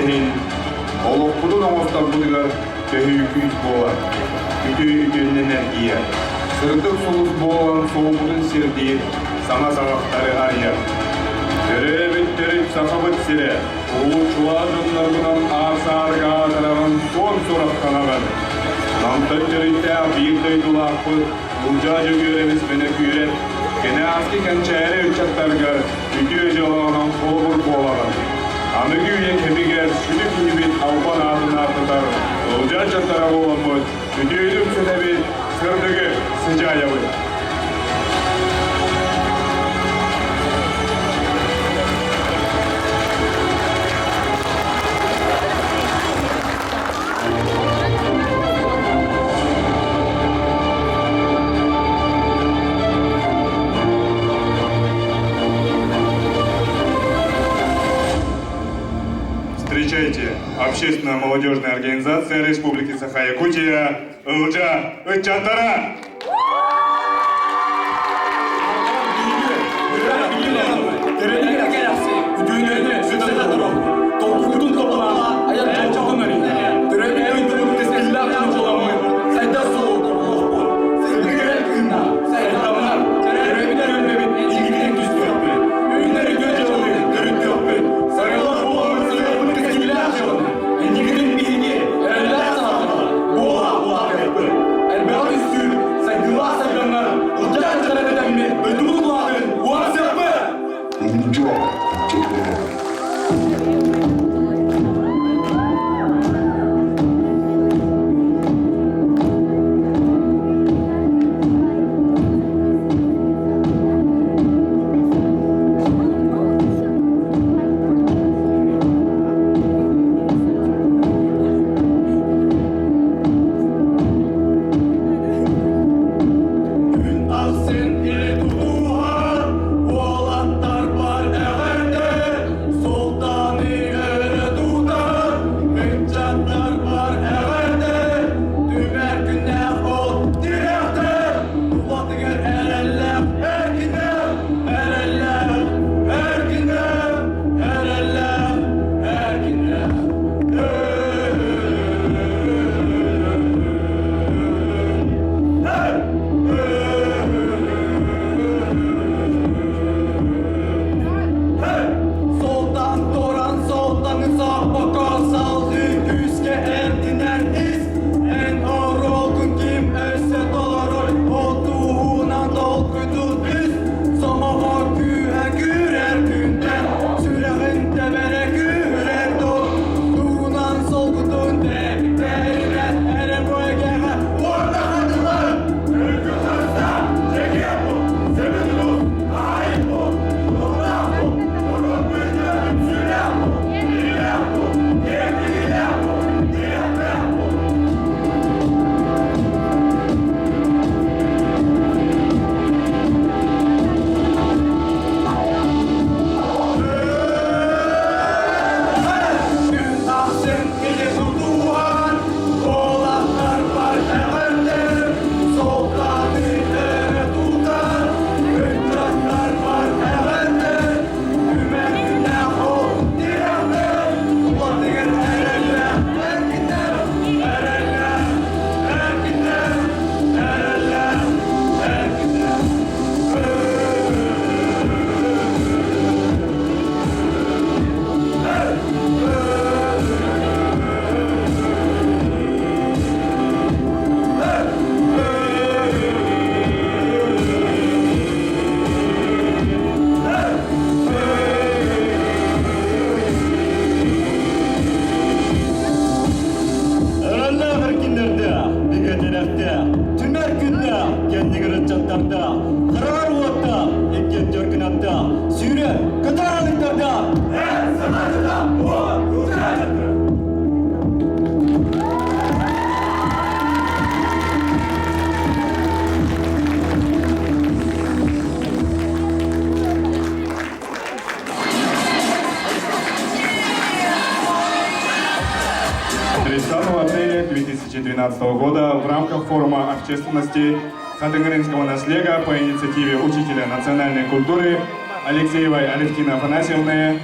Итехин, Олокпудун оңостар будыгар төһүй күйс болар. Үтü үтünün энергия. Сырдык солус болан соğubudun сирдиир, саңа саңақтары ария. Төрөбүттөрүп сахабыт сире, улу чуладынларынан асарга тараган сон сорақтанаган. Намтат төрүйтә бирдөй дулақпы, улжа жөгөребіз мене күйрет, кене аски кәнчәрі үчаттарга үтü жалағынан қолбыр болаган. Аны күйе кемигер сүлі күнібет алпан атына атытар, улжа чаттара боламыз, үтüйлüm сөнебет сырдыгы сыжайабы. Встречайте, общественная молодежная организация Республики Саха-Якутия «Ылжа Ычатара». Апреля 2012 года в рамках форума общественности Хатынгринского наследия по инициативе учителя национальной культуры Алексеевой Алевтины Афанасьевны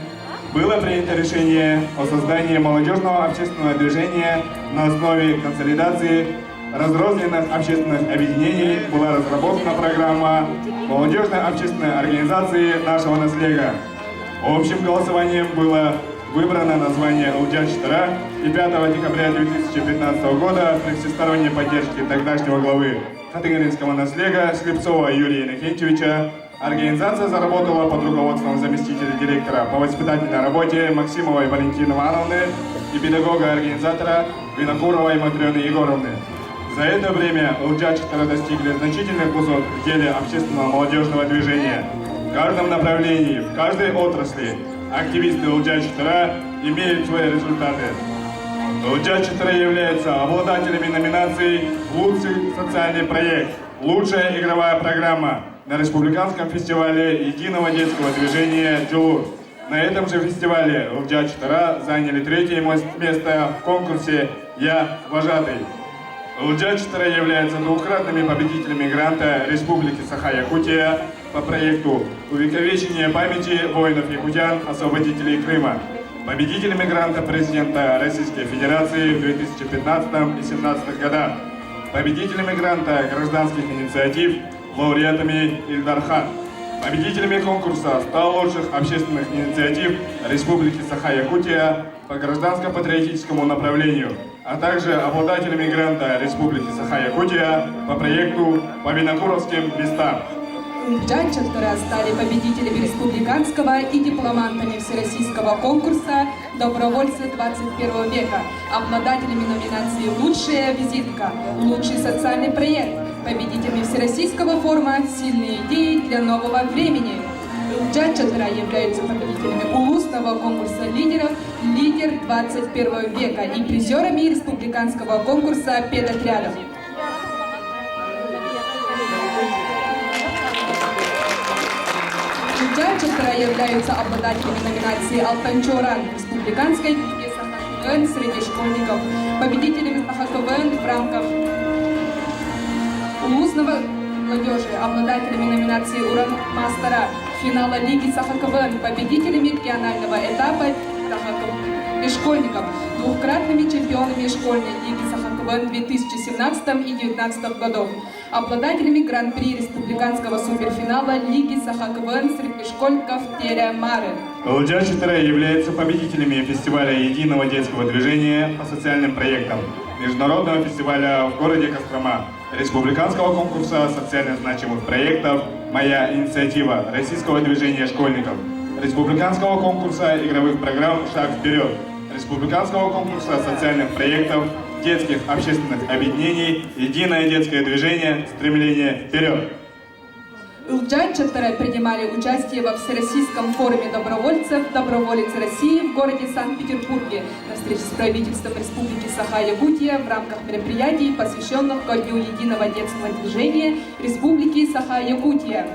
было принято решение о создании молодежного общественного движения на основе консолидации разрозненных общественных объединений. Была разработана программа молодежной общественной организации нашего наследия. Общим голосованием было выбрано название «Лджа-Чтара», и 5 декабря 2015 года при всесторонней поддержке тогдашнего главы Хатыгоринского наследия Слепцова Юрия Иннокентьевича организация заработала под руководством заместителя директора по воспитательной работе Максимовой Валентины Ивановны и педагога-организатора Винокуровой Матрены Егоровны. За это время Лджа-Чтара достигли значительных высот в деле общественного молодежного движения. В каждом направлении, в каждой отрасли активисты Лджа-Чтара имеют свои результаты. Лджа-Чтара является обладателями номинаций «Лучший социальный проект», «Лучшая игровая программа» на республиканском фестивале единого детского движения «Джулур». На этом же фестивале Лджа-Чтара заняли 3-е место в конкурсе «Я вожатый». Лджа-Чтара являются двукратными победителями гранта Республики Саха-Якутия по проекту «Увековечение памяти воинов-якутян, освободителей Крыма», победителями гранта президента Российской Федерации в 2015 и 2017 годах, победителями гранта гражданских инициатив, лауреатами Ильдар-хан, победителями конкурса 100 лучших общественных инициатив Республики Саха-Якутия по гражданско-патриотическому направлению, а также обладателями гранта Республики Саха-Якутия по проекту по винокуровским местам. Лджа-Чтара стали победителями республиканского и дипломантами всероссийского конкурса «Добровольцы 21 века», обладателями номинации «Лучшая визитка», «Лучший социальный проект», победителями всероссийского форума «Сильные идеи для нового времени». Лджа-Чтара являются победителями улусного конкурса лидеров «Лидер 21 века» и призерами республиканского конкурса педотрядов. Лджа-Чтара являются обладателями номинации «Алтан-Чоран» республиканской лиги Саха-КВН среди школьников, победителями Саха-КВН в рамках улусного молодежи, обладателями номинации «Уран-Мастера» финала лиги Саха-КВН, победителями регионального этапа Саха-КВН и школьников, двукратными чемпионами школьной лиги Саха-КВН в 2017 и 2019 годов, обладателями гран-при республиканского суперфинала лиги Саха-КВН среди школьников Теля-Мары. Лджа-Чтара являются победителями фестиваля единого детского движения по социальным проектам, международного фестиваля в городе Кострома, республиканского конкурса социально значимых проектов «Моя инициатива» российского движения школьников, республиканского конкурса игровых программ «Шаг вперед», республиканского конкурса социальных проектов детских общественных объединений «Единое детское движение. Стремление вперед». Лджа-Чтара принимали участие во Всероссийском форуме добровольцев «Доброволец России» в городе Санкт-Петербурге на встрече с правительством Республики Саха-Якутия в рамках мероприятий, посвященных ко Дню единого детского движения Республики Саха-Якутия.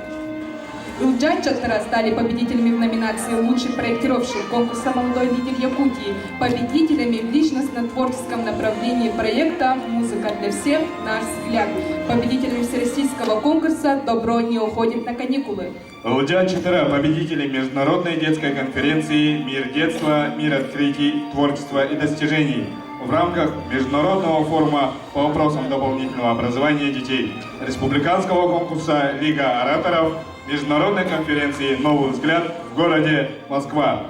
Лджа-Чтара стали победителями в номинации «Лучший проектировщик» конкурса «Молодой лидер Якутии», победителями в личностно-творческом направлении проекта «Музыка для всех. Наш взгляд», победителями всероссийского конкурса «Добро не уходит на каникулы». Лджа-Чтара победители международной детской конференции «Мир детства, мир открытий, творчества и достижений» в рамках международного форума по вопросам дополнительного образования детей, республиканского конкурса «Лига ораторов», международной конференции «Новый взгляд» в городе Москва.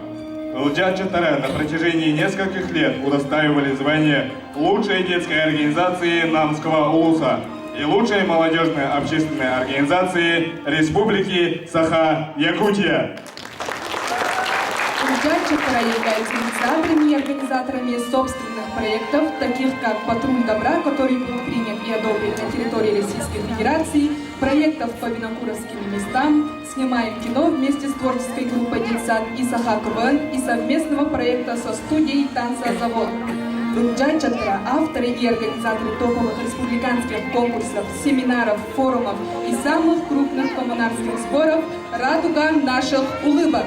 Лджа-Чтара на протяжении нескольких лет удостаивали звания лучшей детской организации Намского улуса и лучшей молодежной общественной организации Республики Саха-Якутия. Лджа-Чтара являются инициаторами и организаторами собственных проектов, таких как «Патруль добра», который был принят и одобрен на территории Российской Федерации, проектов по винокуровским местам, «Снимаем кино» вместе с творческой группой «Детсад» и Саха-КВН и совместного проекта со студией «Танцзавод». Лджа-Чтара – авторы и организаторы топовых республиканских конкурсов, семинаров, форумов и самых крупных коммунарских сборов «Радуга наших улыбок».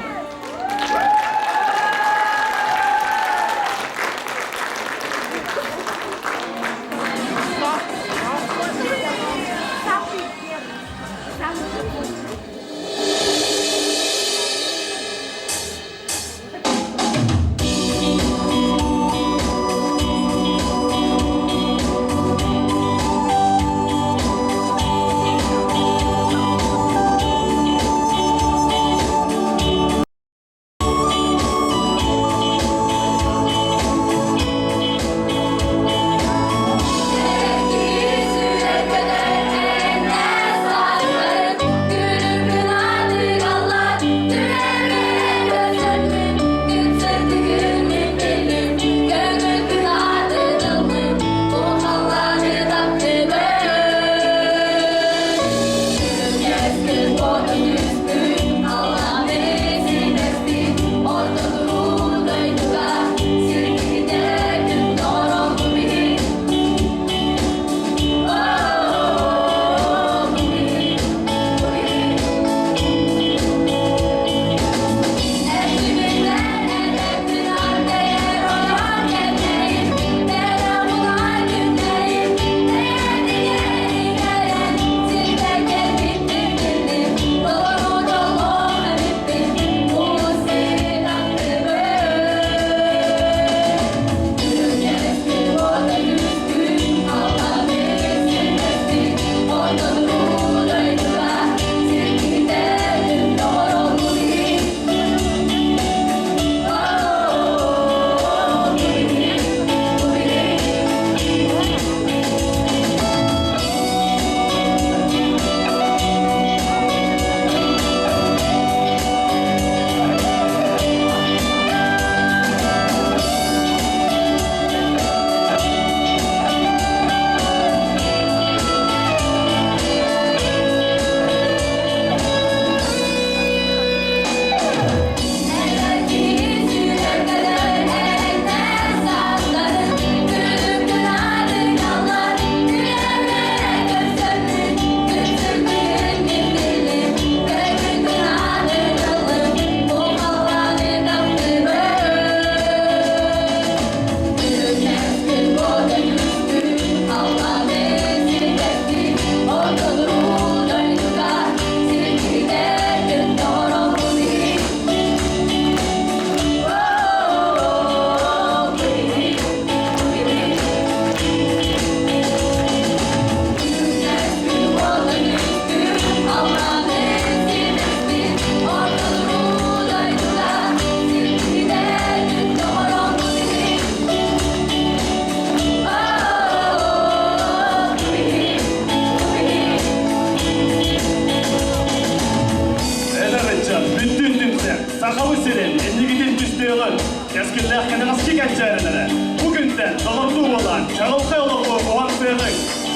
Üstüğün, eskiller kenarası geçerleri. Bugün de doğru olan, çağılkı yolu olan sığırın.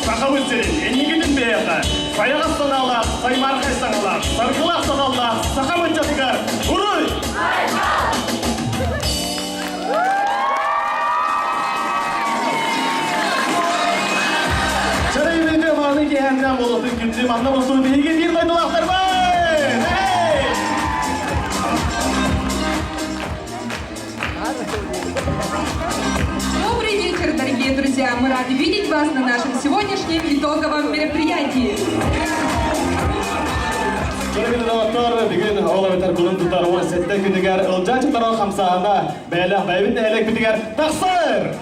Sakavı serin, enli gidin beyağı. Sayağı sanalar, saymarkı sanalar, sargılar sanalar, sakavı çatıgar. Uruy! Çarayı bence vardı ki hemden bolotun gündüğüm anlamasını bilgi değil mi dolaklar var? Hey! Добрый вечер, дорогие друзья! Мы рады видеть вас на нашем сегодняшнем итоговом мероприятии. Çarayı dolaklar bugün oğla beter kulun tutarı sette günüger ılca çıtarı kamsağında beylah baybin de elek bitiger taksır!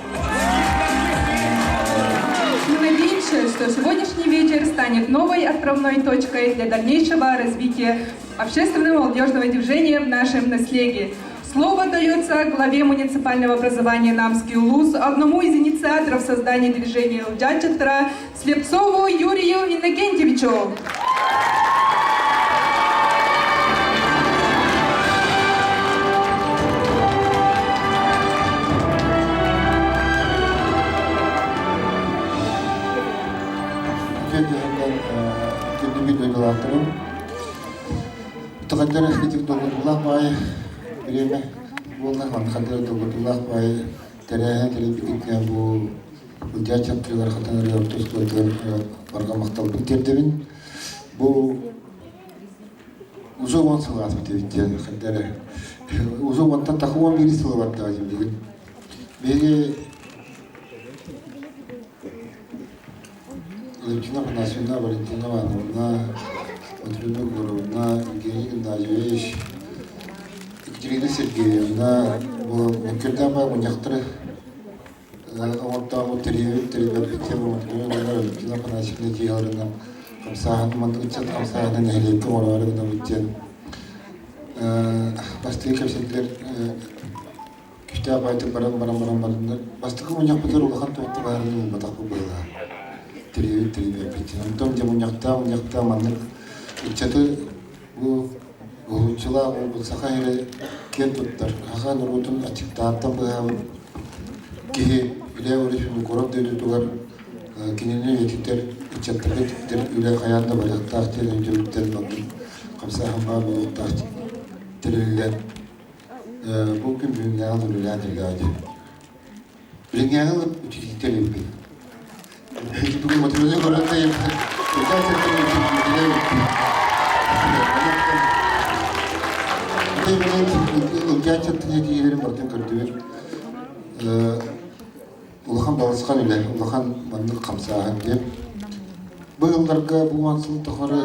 Мы надеемся, что сегодняшний вечер станет новой отправной точкой для дальнейшего развития общественного молодежного движения в нашем наследии. Слово дается главе муниципального образования Намский улус, одному из инициаторов создания движения Лджачатра, Слепцову Юрию Иннокентьевичу. Gündemi duygulandırım. Tıkanları hıcık doldurullah bayi. Birime bunlar hanımefendiler doldurullah bayi. Terehe telebikitine bu Ulca Çatırlar hatanları ortuz koyduğu varga maktal bitirdiğin bu uzun olan sıvı asbiti biteceğin haddere. Uzun olantan takıvan biri sıvı var daha şimdi. Biri Valentina Panasina, Valentina Vanovna, Matrina Gorovna, Evgeniya Gennadiyevich, Екатерина Сергеевна, Мукердама, Муньяхтра, Аматтаму Теребет, Бетева, Матрина, Валентина Панасина, Тигарина, Камсахан, Мандучат, Камсахан, Нехлейка, Мораварина, Витен. Басты кепсетлер, Кüşte baytık baran. Bastıkı Mуньяхпатыр улахан тоқты барының батақпы байла. Terima kasih. Untuk jamu nyakta mana? Icatu bu cila bu sakayre ketutar. Akan urutun acik tatam bahwa kihe ide urus mukorot dari tuar kini ni yeter icat ter ide kayanda banyak tahti dan juruter bagi kamsa hamba bu tahti terlihat mungkin beringat dulu aja. Beringat uji terlibat. Bugün motivasyon olarak da özel sektörün içinde gerçekten hediyeleri bakın gördüğüm Ulahan Balaskan ile Ulahan Mandık Kamsahan diye bu yıllarda bu mansızlık tokarı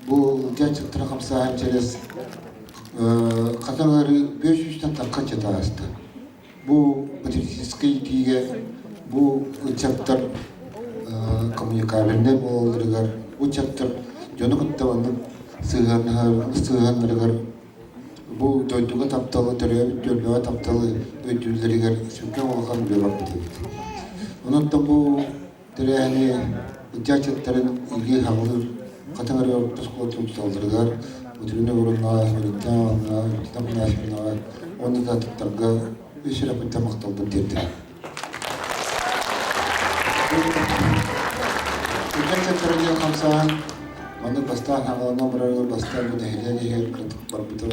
bu gerçekten Kamsahan çerez katanları 500'ten takkan çata astı. Bu Patrisiski diye bu chapter komunikabelinde boldurugar bu chapter jonu kuttavandı sığanırgar bu doyduga taptalı teröbüt jölböga taptalı ödüllerigar süken olgan bebak bitebit. Onunla bu terehani chapter'ın ilgi hağılır katanları ortas koltuğum saldırgar ödülüne vurunna hürükten kitapın aşkına onu da taptarga üsüre pıtta maktaldı derdi. Kita kerja kamsahan, mana pastan halaman berada pastan pada hari hari berbetul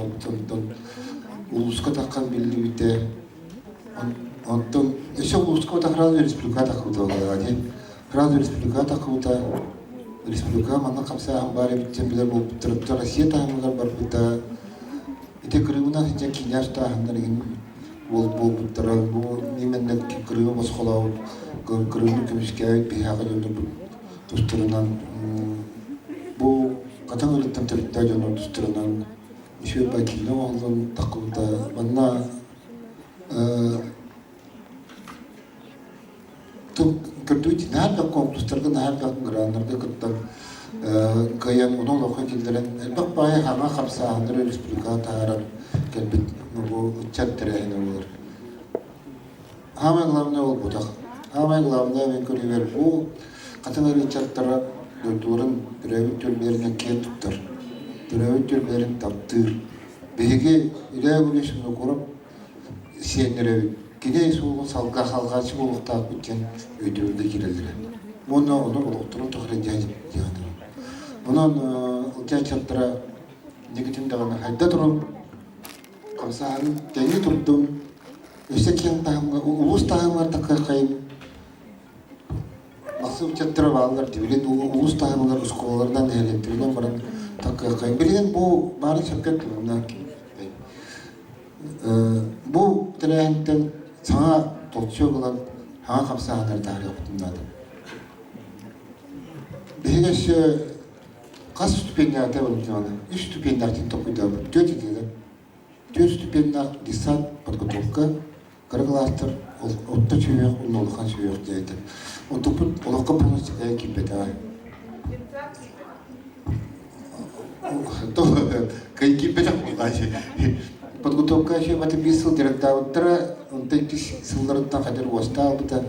ulus kata kan bildi bite, untuk esok ulus kata kerana respublika tak kau tahu lagi, kerana respublika tak kau tahu, respublika mana kamsahan bare bite bila bu terasiat tak mana berbeda, itu kerana hanya kinyas tak hendak ingin bu terang bu ni mana kerana masalah kerana kemiskinan pihak yang tusturunan bu kadang öyle temsilde canı tusturunan işe bakilne olan takılda bana tu kerduç nerede kompusterden nerede granlarda kırtan kayan onun lokal kildiren bak bayağı hama kapsa handır respublika taharan kelbit bu çattere olur hama glavne ol budak hama glavne ve kuriver bu Katanları çattara dördüğün türevit türlerine kent tutar. Türevit türlerin taptır. Bege ile güneşini kurup siyenlere gide soğuk halkaçı bolukta bütün ödülde gireldir. Bunu oturup tohreneceğiz yani. Bunun gerçekten negatif davranış hayda durum. Kamsahan kendi tuttum. Ösekiyen tahımga, ulus tahımlar takar kayıp. Nasıl çattıra bağlılar diye. Ulus tahımlar uskolardan eğlendirilen baran takar kayıp. Birden bu bari şirket bu televizyondan sana tolçuyor olan hangi kamsahanlar tarih okutumdadı. Behigeç kaç stüpendiyata olacağını, 3 stüpendiyatin topuydu. 4 yılda. 4 stüpendiya lisan подготовка, кыргыластыр, отта чүйөк, улуулукан чүйөк дейди. Отупут олокко полностью киппете. То киппете кылгачы. Подготовка еще в этом бисел директор утра, он такие силдердан хадер восталбыта.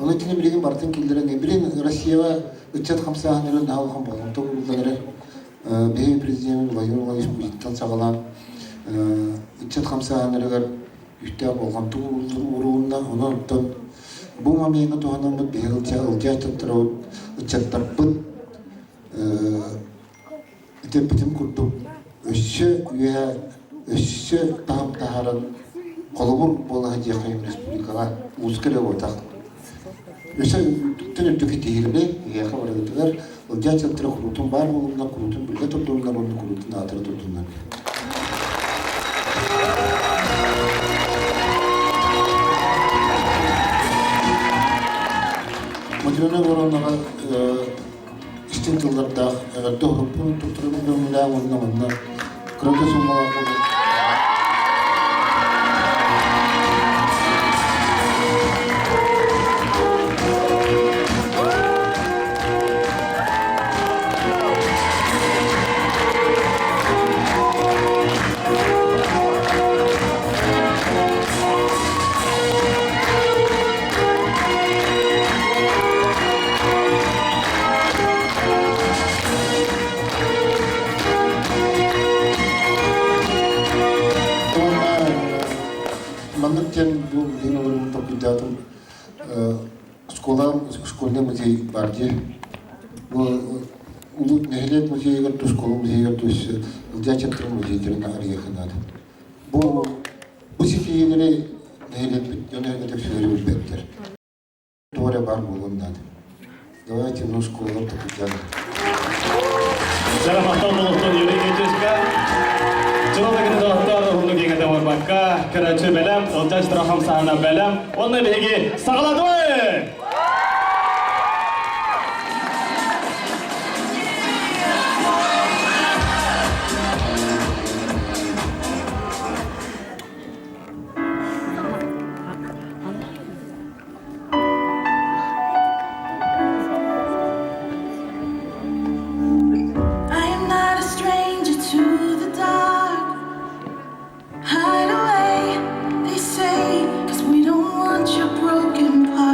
Он эти не билеген бартын килдерен, не билен Россияга 350 нелен халкын болгон. То булдары бейин президент Владимир Владимирович Путин сагалан 350 нелер үтә болгон. То урунда онтон бу моментта тоһанын бейилча ылжатып турып, үчәттәрбит тепетим куртуп. Өшчө Өші тағым тағарын қолыбыр болаға жеқайым республикаға ұзкілі отақ. Өші түні түкі тегіріне еқі барадығығар, ұлжа центрі құрутын бар болуына құрутын, білге тұрдуынлар оны құрутын атыры тұрдуынлар. Мәдіріне бұрыннаға істен тылдарда доғырпын тұртырын өмілі ғылына Кроме суммала Маннатен бу динолорун попидатым школда музей барди. Бу улут нехлет музейга ту школу музейга ту ылжачаттыр музейдерин арыяхынады. Бу сифиелери нехлет жөнөйгө деп сөйлөп билбептер. Торе бар болгондады. Давайте ну школалар попидатым. Жараматтал болуптун юридическа Жылдагын дылаттар ұлы кеңеді орбатқа, кірәтші бәлем, ұлжаш тұрақым сағына бәлем, оны беге сағылады ой! Hide away, they say, 'cause we don't want your broken heart.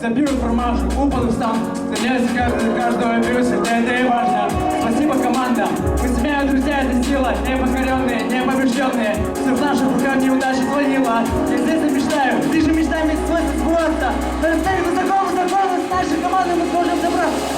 Забьют фармаж, упал встан. Занять каждого вируса, для это и важно. Спасибо, команда. Мы семья, друзья, это сила. Непокоренные, непобежденные. Все в наших руках неудача звонила. Я здесь мечтаю, ты же мечтами свойства сбросся. Нарастали высоко, с нашей командой мы сможем добраться.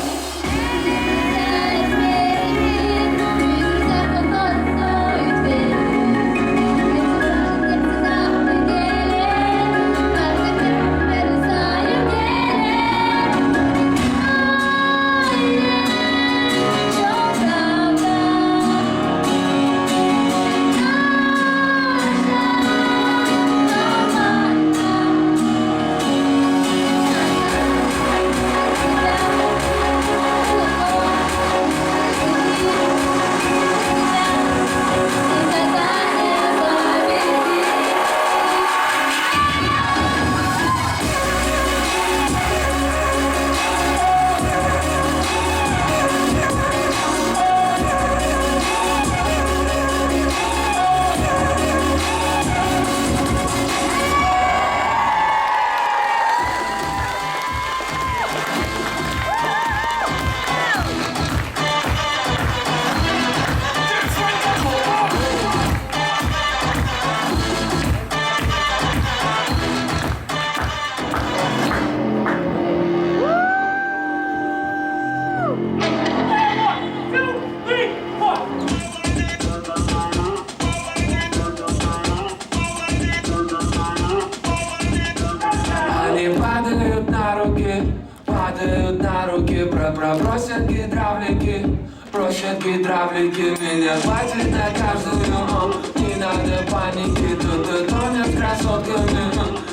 Просят гидравлики, меня хватит на каждую. Не надо паники, тут тонет красотками,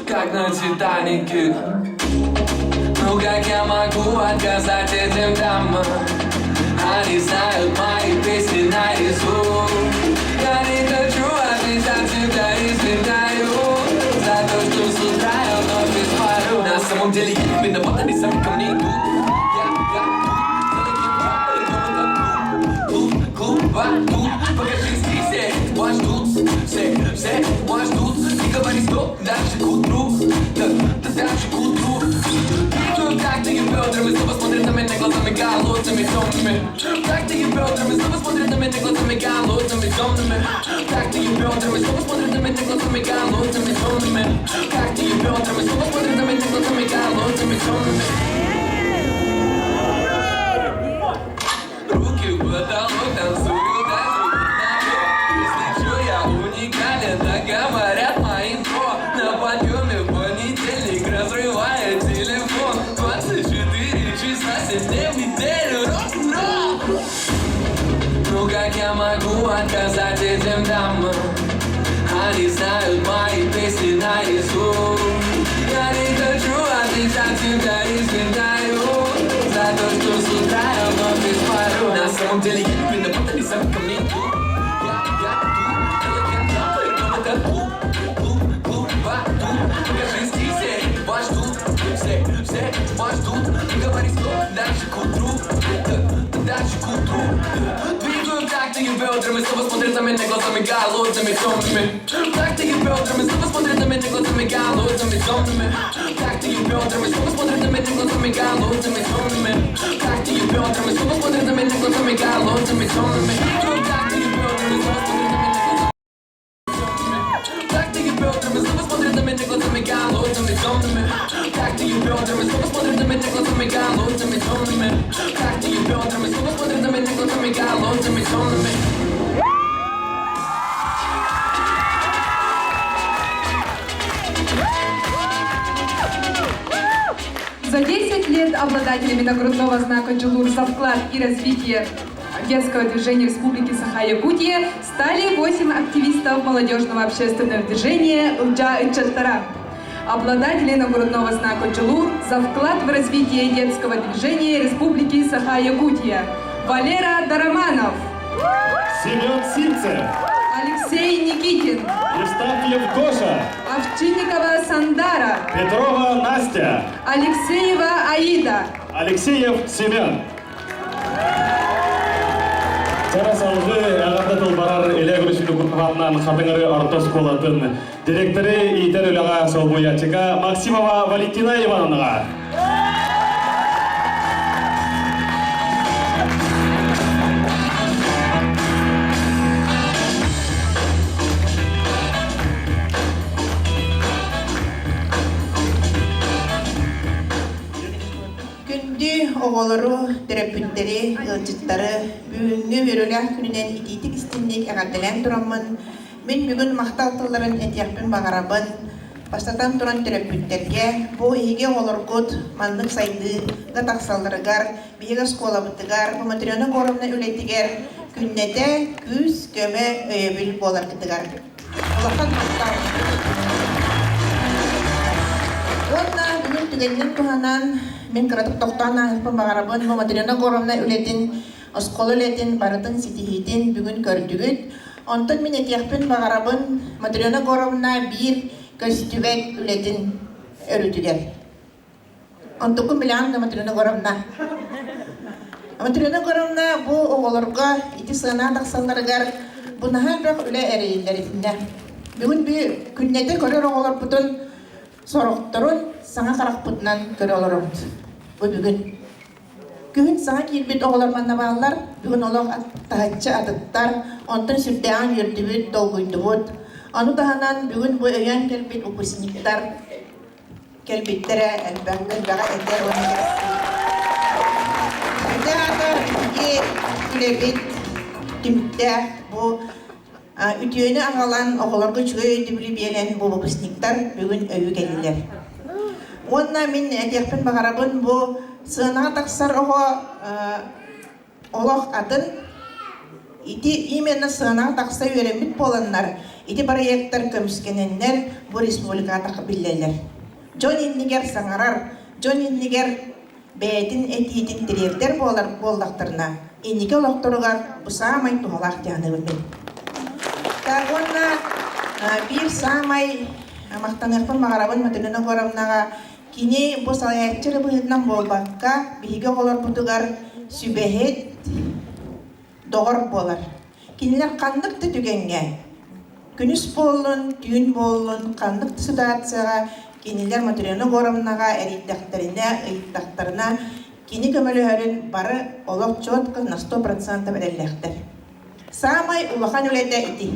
как на Титанике. Ну как я могу отказать этим дамам? Они знают мои песни наизусть. Я не хочу отвечать тебя, извиняю за то, что с утра я вновь испарю. На самом деле я не виноват, они сами ко мне идут. Покажи все, вас ждут, все вас ждут. Не говори стоп, дальше к утру, дальше к утру. Двигаю тактики бедрами, снова смотрят на меня глазами голодными, темными. Тактики бедрами, снова смотрят на меня глазами голодными, темными. Тактики бедрами, снова смотрят на меня глазами голодными, темными. Тактики бедрами, снова смотрят на меня глазами голодными, темными. Руки в потолок танцуют. Так говорят мои инфо. На подъеме в понедельник разрывает телефон. 24 часа, 7 дней в неделю, рок-н-ролл. Ну как я могу отказать этим дамам? Они знают мои песни наизусть. Я не хочу отвечать тебя, извиняю за то, что с утра я вновь испарю. На самом деле я не виноват, они сами ко мне идут. Покажи все вас ждут, все вас ждут. Не говори стоп, дальше к утру, дальше к утру. Двигаю тактики бедрами, снова смотрят на меня глазами голодными, темными. Тактики бедрами, снова смотрят на меня глазами голодными, темными. Тактики бедрами, снова смотрят на меня глазами голодными, темными. Тактики бедрами, снова смотрят на меня глазами голодными, темными. Двигаю тактики бедрами, снова смотрят на меня глазами. Тактики бедрами, снова смотрят на меня глазами голодными, темными. Тактики бедрами, снова смотрят на меня глазами голодными, темными. Тактики бедрами, снова смотрят на меня глазами голодными, темными. За 10 лет обладателями нагрудного знака «Джулур» за вклад и развитие детского движения Республики Саха-Якутия стали 8 активистов молодежного общественного движения «Лджа-Чаттара». Обладатели нагрудного знака «Джулур» за вклад в развитие детского движения Республики Саха-Якутия: Валера Дараманов, Семен Сильцев, Алексей Никитин, Евстафьев Гоша, Овчинникова Сандара, Петрова Настя, Алексеева Аида. Алексеев Семен. Зараз алғы ағарда тұлбарар элегрүшілі күрқығатынан қатыңыры ортос болатын директоры Итер Үлаға Солбуячыға Максимова Валентина Ивановнаға. oğulları, terapütleri, ılcıtları, büyüğünü virülah gününen ititik istinlik eğerdelen duramın, men bugün mahtaltıların etiyakpın bağarabın, Pastatan turan terapütlerge, bu ege oğulurgut, manlık saydı, gataksallarıgar, bihiga skola bıtıgar, bu materyonu korumna ületiger, günnete, küs, köme, öyebil bolar kıtıgar. Allah'tan mahtal. Onna bugün tügenlik tuhanan, men karatık toktana pembagarabın bu materyonu korumna ületin, oskolu ületin, baratın sitihidin, bugün gördügüt. Ondan men etiyakpın bagarabın, materyonu korumna bir köstübek ületin örütüger. Ontukun bilen de materyonu korumna. Materyonu korumna bu oğulurga, iti sığına taksallarıgar, bu nahal bak üle ereyiller itinde. Bugün bir künnete görür oğulur butun, sorukturun sana karak butunan görülür. Bu bugün. Gün sana kilbit oğulurmanna bağlar, bugün oluk tahatçı adıttar, ondan sürdeğen yürtübüt, dolguydubut. Onu dahanan bugün bu öyen kelbit upusniktar, kelbitlere elbette eder onu gerçi. Eder atar ki kelbit tümte bu ütüyünü ağalan oğulurga çıgı dübülü biyelen bu upusniktar bugün öyü gelirler. Onunla min ediyakpın bağarabın bu sığınağa taksar oluk adın iti imena sığınağa taksa yöremit bolanlar iti barayaktar kömüskenenler bu respublikaya takabilirler. John inniger sangarar, John inniger beytin etiyitin direvder bollaktarına innike olaktorugar bu sağmay tuhalak diyanı bilmem. Onunla bir sağmay mahtanırpın mağarabın matınına koramnağa kini bu salayatçılı bıhıdnan bolbakka bihige olar butugar sübehet doğar bolar. Kiniler kandıktı tügenge. Günüs bolun, düğün bolun, kandıktı sudatsağa kiniler materyonu koramnağa erittaktarına kini kömölühörün barı olak çoğutkı na 100% verelektir. Sağmay ulakan ülede iti.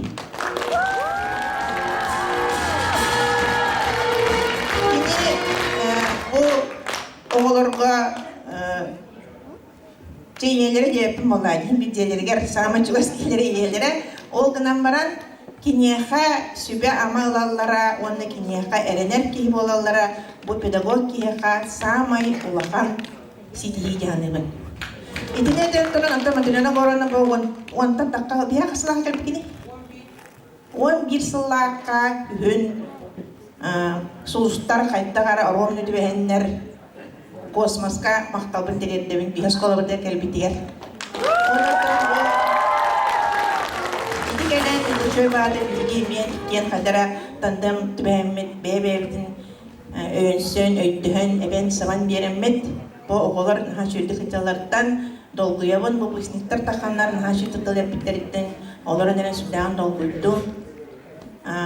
Bu oğulurga çeynelere yapım olaydı. Bir diyelerger sağma çuvaskilere yelere. Ol gınan baran kinyeha sübe amalallara, onunla kinyeha erener kihip olallara, bu pedagog kinyeha sağmay ulakan sidihi canımın. İdine dörtülen anta madilana korona bu onta takka biya kasılan kalp kini. 11 sılaka gün solustar kayıttakara oromlu dübehenler kosmoska maktal bırteret devin bihas kola bırteret kelbitiyer. Onlardan bu idi gelen bu şöy bağda bilgi emiyen ikiyen kadara tandam dübehenmet bebeğin öğünsön, öydühön, eben saman beremmet bu oğular naha şöydü hıcalardan dolguyabın bu bısniktar takanlar naha şöy tıkılır bitleritten oğların eren sübdağın dolguydu.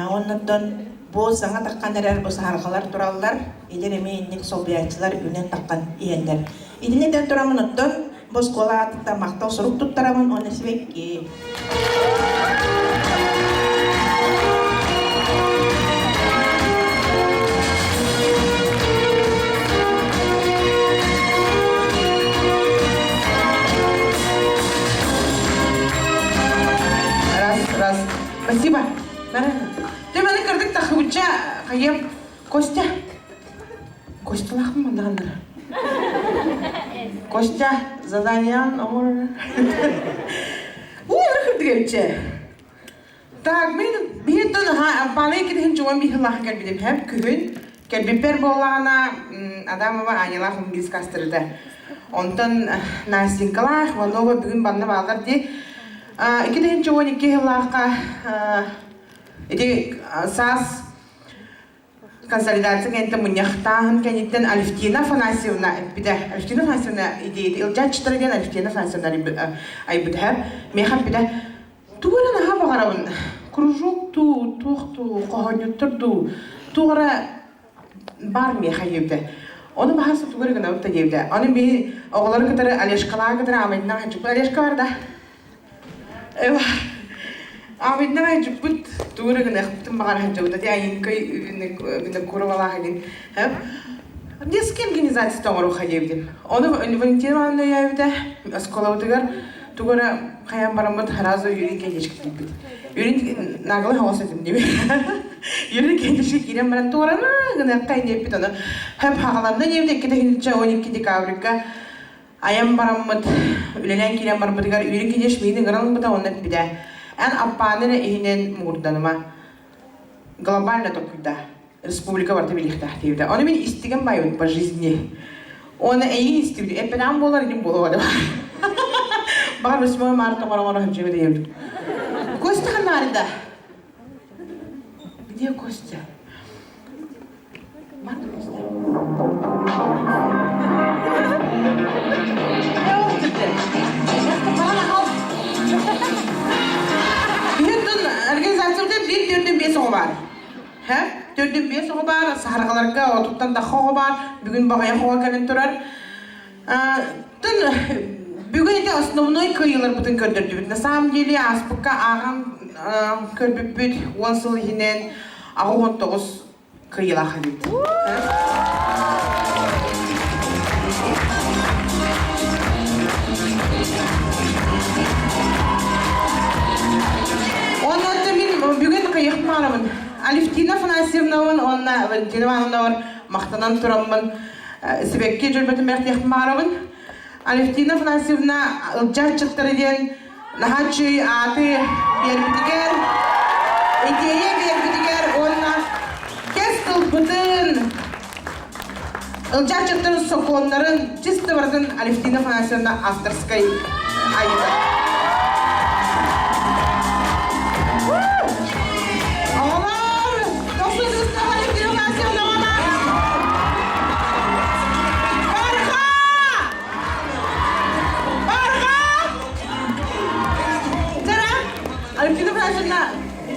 Onlardan bu sana takkanlar bu saharkalar turallar ilerime indik solbiyatçılar ünen takkan iyenler. İdineden turamın otton bu skola atıkta maktal soruk tuttaramın onu sebekki. Раз. Спасибо. Ты mana kırdık takıbıca kayıp Kostya. Kostya lağım mı lan? Kostya, zadanyan amor. Kırdık evçe. Tak, ben bir tane balay gidelim çoğun bir hılah geldim hep köyün. Gelbiper bolana adam var anyalar İngiliz kastırdı. Ondan nasinkalar, vanova bugün bana bağlar diye. İki çoğun iki hılahka Iti sas konsolidasi kente munyaktahan kenitten Aliftina Fanasiyevna bide Aliftina Fanasiyevna iti iljaçtır gen Aliftina Fanasiyevna ay bide mehap bide tuğra naha bagarabın krujok tu kohonyuttur tuğra bar mehayevde onu bahası tuğra gına utta yevde onu bir oğulları kadar Alişkalağa kadar amelina hacık Alişka var da Ahmet'den ayıcıpıt tuğra gına yaptım bakan hacık da diye ayın köy gına kurvalah edin hep Детская организация тоңору хайдем. Оны Валентина Ивановна яйвда осколаудыгар тугара хаян барамыт харазу юрин кенешке кипит. Юрин наглы хавасы дим. Юрин кенешке кирен баран тугара гына кайнеп аны. Хеп хагаларда немде китегинче 12 декабрьга аян барамыт үлелен кирен барбыдыгар юрин кенеш мейдин гранын бата оннат биде. Ан аппанына ихинен мурданыма глобально токуйда. Республика барты билихтахтивда. Он мен истиган байвын по жизни. Он эйин истивди. Эпенам болар дим боловады. Багар 8 марта мара хэмжемеде евд. Костя ханарида. Где Костя? Марта Костя. Организацияда bir dördün beş var. He? Dördün beş var. Sahargalarga otuqtan da xoğu var. Bugün bağaya xoğa gelin turar. Bugün ete основной kıyılar bütün gördürdü. На самом деле аспыкка ағам көрбүппүт 10 жыл хинен ағы 19 kıyıla xabит. Бүгін қиық марамын. Алевтина Афанасьевнавын, онна Валентина Ивановнавын мақтанан тұрамын. Себекке жүрбетін бәқтеқ марамын. Алевтина Афанасьевна жарчықтырден нахачы аты бербідігер, идея бербідігер, онна кес тұлбытын жарчықтырын соқонларын чисты бардың Алевтина Афанасьевна авторскай айыды.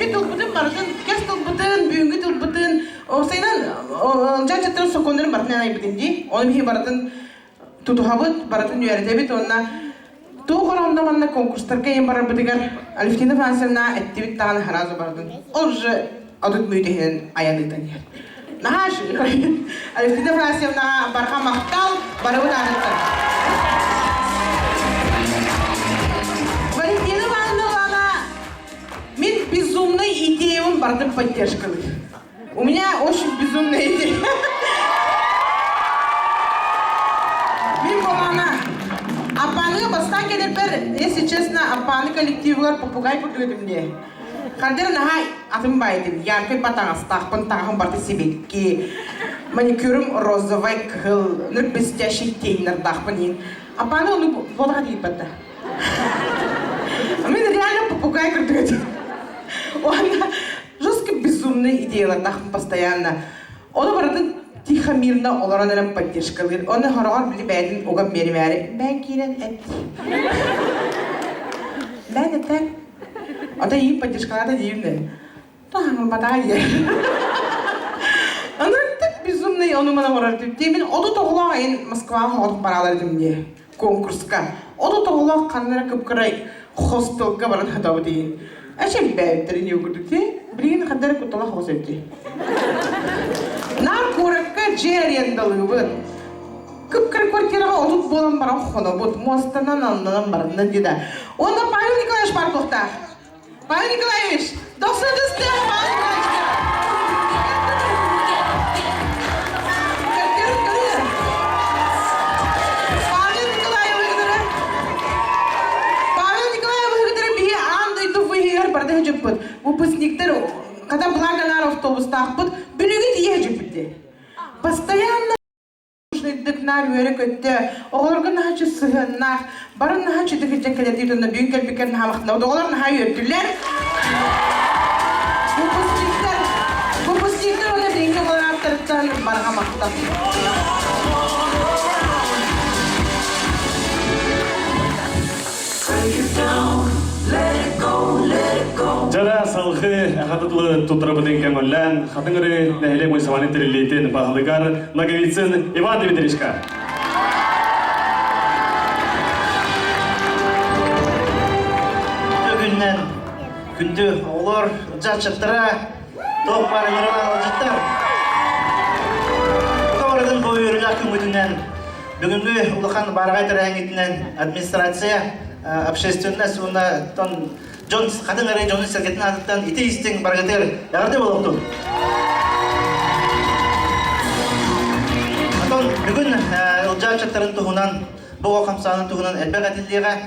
Bir tılbıtın barıdın, kes tılbıtın, büyüngü tılbıtın, o sayıdan jarçatırın sokonların barıdın anay bitinci. Onu bir barıdın tutuhabıt, barıdın yöretebit, onunla tuğ koramda manna konkurslarga yen barı bıdıgar Alevtina Afanasyevna ettivit tağını harazı barıdın. Olca adut müydehinin ayanıdan yer. Nahaş, Alevtina Afanasyevna barha maqtal, barı bıdı anıttı. Безумной идеей он бардым поддержкой. У меня очень безумная идея. Мин болана. Апаны бастан келер, если честно, апаны коллективлар попугай курдуйдым мне. Кандер нахай атым байдым. Яркой патаңастах, пантағым барды себекке. Маникюрым розовый кыл, ныр блестящий тень нардахпанин. Апаны оны болға дейіп бады. Мен реально попугай курдуйдым. Он жестко безумные идеи латахм постоянно. Он барады тихо мирно оларанырым поддержкалыр. Он хорогор били бәдин огам меримәре. Бән кирен эт. Бән эттер. Ата iyi поддержкалады деймді. Тағамын батаға ер. Он так безумный, он умана орарды. Деймін, оды тоғылақ айын Москваға хоғылық баралар деймде. Конкурсқа. Оды тоғылақ қаннара көпкірай хостелға баран хатауы дейін. Әшем бәйіптерін еугірдікте, білген қандары күттала қоз өтті. Нар көрікке жер ендалығы. Күпкір квартираға отут болан баран қона бұд, мостанан андан барынды деді. Онда Павел Николаевич бар тоқта. Павел Николаевич, досыңызды Павел Николаевич. Выпускниктер, когда благодар автобустах под, бюллетень ежи бите. Постоянно нужны декнар верек это, органы сыгнах, барын нахачи декетен кадетидон на бюнкер бекен хамахна, доллар нахаю тюлер. Выпускниктер, он деньги ларатертан баргамахта. Жара салхы хатытлы тутрабыдын кемөллән хатыңыры нәһиле муйсаваны тирилейтен баһлыгар Наговицын Иван Дмитричка. Бүгүннән күндө олар жачыттыра тоқ бары йөргән алжыттар. Тоғрыды Онтон бу үйрүләк күңүтүнөн бүгүнгү улахан баргай тарахыңытынан администрация общественность суна тон Джон хатын арай Джон сергетин аттан ите истең баргатер ярды болупту. Атон бүгүн ылжаачаттарын тугунан бу камсанын тугунан элбегатиллига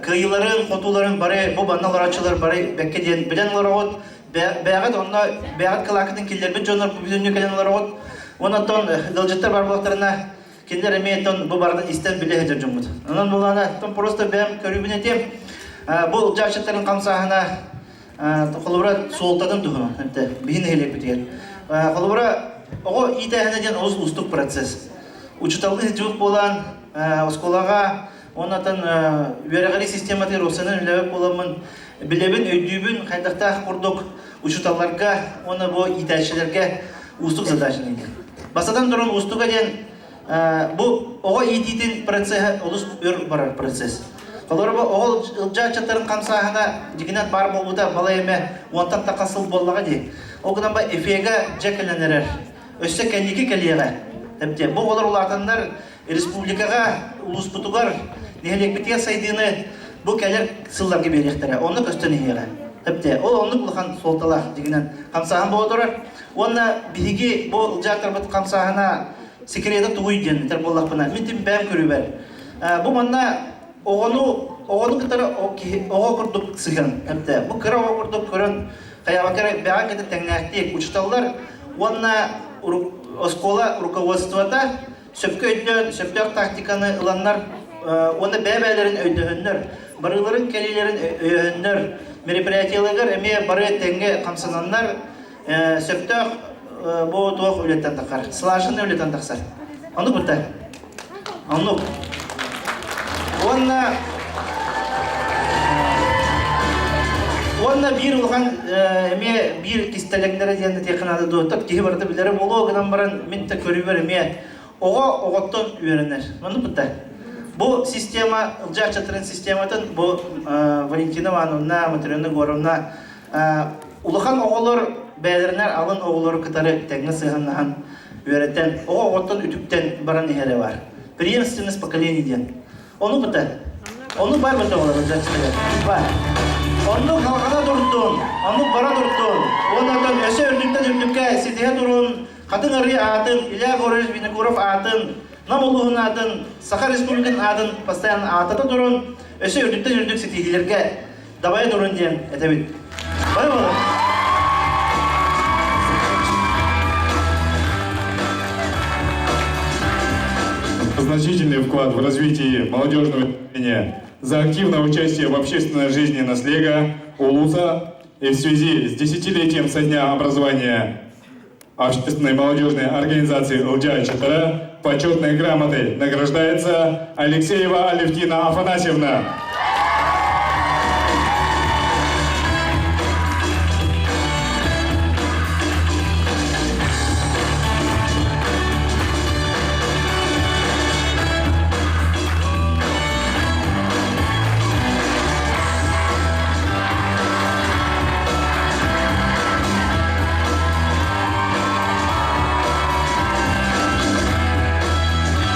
кыйыларын, котуларын бары бу банналарачылар бары бекке ден билен лорот бягат онна бягат калакытын киллербит жонор бүгүнү келен лорот. Онотон ылжаттар бар булактарына кендер эметон бу барды истен биле хедер жомут. Анан булана тон просто бем көрүбүнө тем бу ылжаачаттарын камсаһына колубра солтадын тугуна ханте бин элеп битер. Колубра ого итеһне ден устук процесс. Учиталды жук болан осколага онатан верегали систематы росанын лебеп боламын билебин өйдүбүн кайдакта курдук учиталларга оны бу итәчелерге устук задачаны. Басадан турун устуга ден бу ого ититин процесс улус өр барар процесс. Колорба ого ылжаачаттарын камсаһына дигинат бар болбута бала эме онтан такасыл боллага ди. Огдан ба эфега жекеленерер. Өссө кеники келиеге. Эпте бу олар улатандар республикага улус бутугар нехелек битер сайдыны бу келер сылларга беректере. Оны көстөн иеге. Эпте ол онны булхан солтала дигинен камсаһын болдурар. Онна биги бу ылжааттар бут камсаһына секретті туйден тер боллақпына. Ментим бәм көрүбәр. Бу манна огону кытары ого курдук сыгын. Эпте бу кыра ого курдук көрөн каябакара бәгә кете тәңнәхти учталлар. Онна школа руководствода сөптөк тактиканы ыланнар, оны бәбәләрен өйдөхөннөр, барыларын келелерин өйдөхөннөр, мероприятияларга эме бары тәңге камсананнар, сөптөк бу туак үлеттен такар, слашын үлеттен таксар. Аны бутта. Аны. Онна бир улган эме бир кистелекләре дигәнне текынады дотып, ки барды биләре болу гынан баран минтә көрүбәр эме. Оготтон үйренер. Аны бутта. Бу система ылжаачаттарын систематын бу Валентина Ивановна, Матрена Горовна улахан оголор бәлернәр алын оголор кытары тәңне сыганнан үйрәтен оготтон үтүктән баран эһәре бар. Преемственность поколений дигән. Аны бутта. Аны бар бутта олар ылжаачаттар. Бар. Onu kalkana durdun, onu bara durdun. Ondan öse örnükten örnükte siteye durun. Kadın arı atın, İlya Goraj Vinokurov atın, Namoluhun atın, Sakar Respublika'nın atın, pastayan atıda durun. Öse örnükten örnük siteyelerge davaya durun diyen etebit. Bay bay. Значительный вклад в развитие молодежного движения, за активное участие в общественной жизни Наслега, Улуса и в связи с десятилетием со дня образования общественной молодежной организации ЛДА-4 почетной грамотой награждается Алексеева Алевтина Афанасьевна.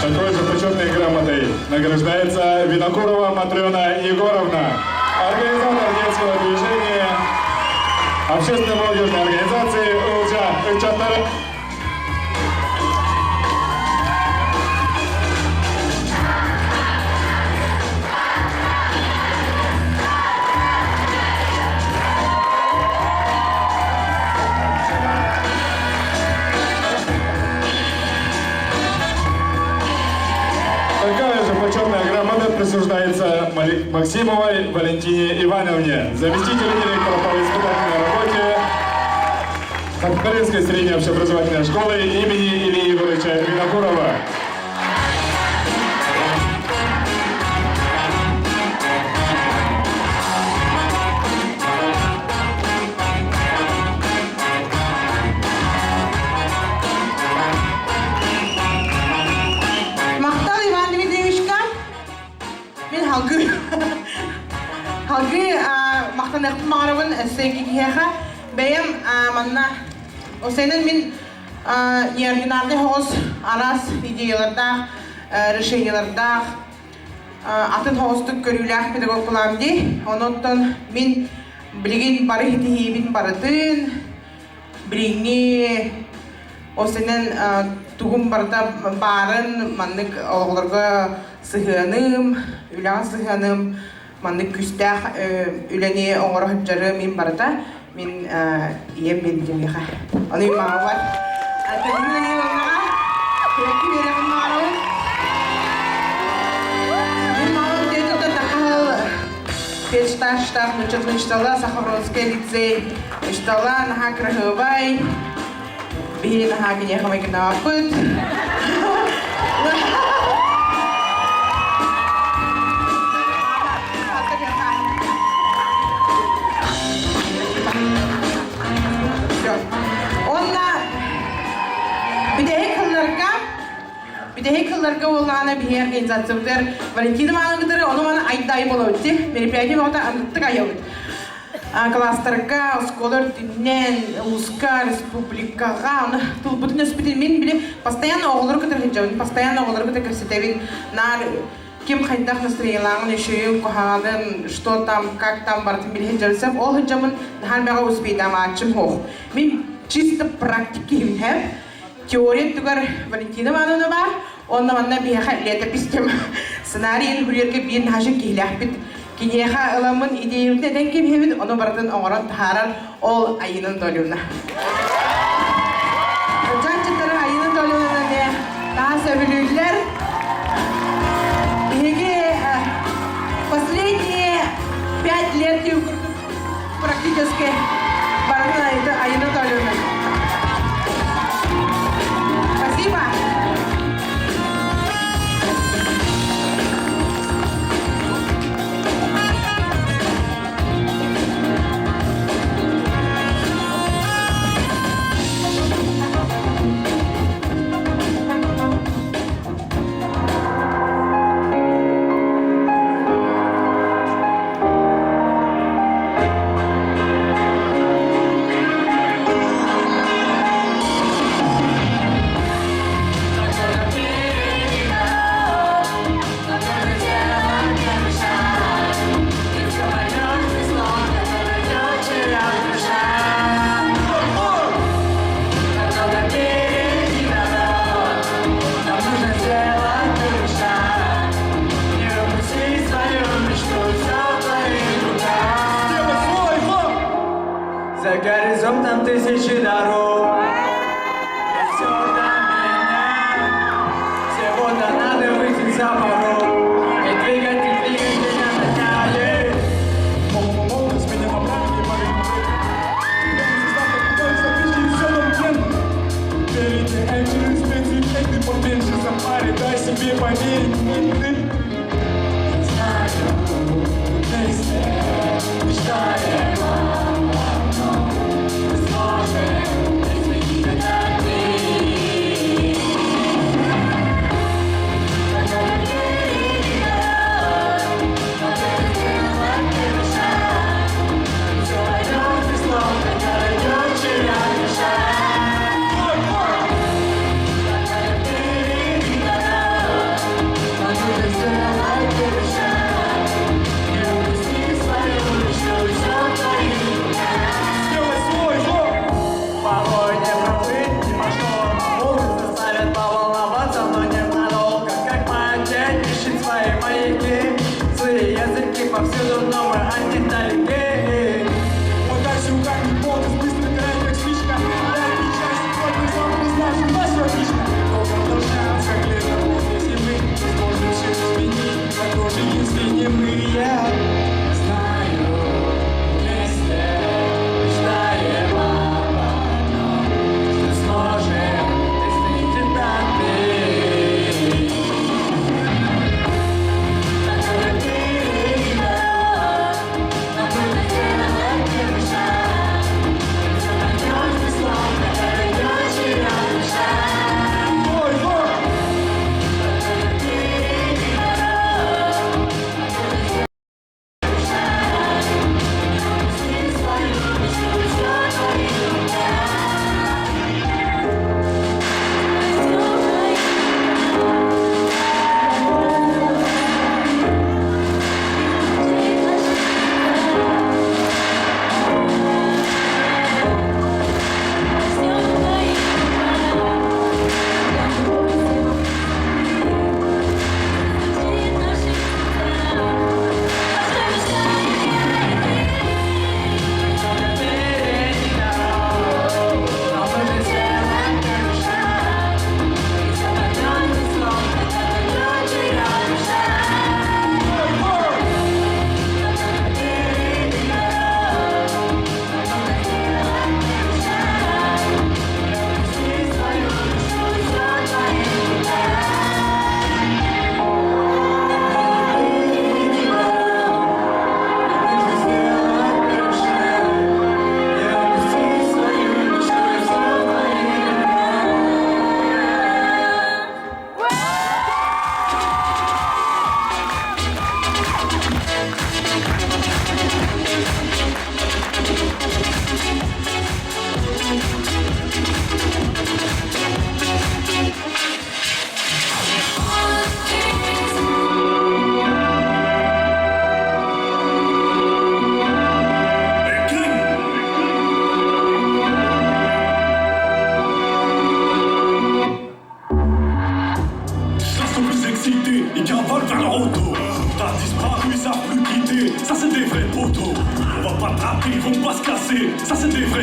Такой же почетной грамотой награждается Винокурова Матрена Егоровна, организатор детского движения общественной молодежной организации ЛДА-4. Такая же почетная грамота присуждается Максимовой Валентине Ивановне, заместителю директора по испытательной работе Хабкаринской средней общеобразовательной школы имени Ильи Егоровича Винокурова. Halgı maqtanaqtı mağarabın sevgi giyeha beyem manna o senin min неординарный хоос арас идеялардах, решениялардах атын хоостук көрүлээх педагог буламди. Оноттон мин билигин бары хитихибин барытын билигни осенен тугум барда барын маннык оголорго сыханым, үлаң сыханым, маннык күстэх үлени оңоро хаджары мин барда мин ием бендимиха. Аны мага бар. Атагын олнага теки берем мaro. Мин мага дедута такал печташтах начатнштала Сахаровский лицей. Штала на Краховай. Били на Хагене хамайгнапыт. Бидехекаларга олана бихер организациялар Валентина Малагдары оны мана айдай болоути. Мероприятие багта андык аябыт. Класстарга, школалар динен, Узка, республикага, аны тулбутун өспүтүн мен биле постоянно оголор кытыргыжабын, постоянно оголор кытыргысетебин. Нар ким хайдах настроенияларын ишөйүн кохадын, что там, как там бартын биле жабсам, ол хыжабын хан бага успейдам ачым хох. Мен чисто практики хем. Теория тугар Валентина Малагдары бар. Онна манна биха летописем сценарийын хүрерге бин хашын килахбит. Кинеха аламын идеялды денкем хевит, оны бардын оңорон тахарар ол айынын толюна. Жанчытары айынын толюна не daha söylüyorlar. Еге последние 5 лет практически бардын айынын толюна. Спасибо. За горизонтом тысячи дорог. И все до меня. Всего-то надо выйти за порог. И двигатель меня нагоняет. Молодость меня направили, я не знаю, куда запиши все на вену. Верите, через спецэффекты поменьше запари, дай себе поверить, не знаю, ты мечтаешь.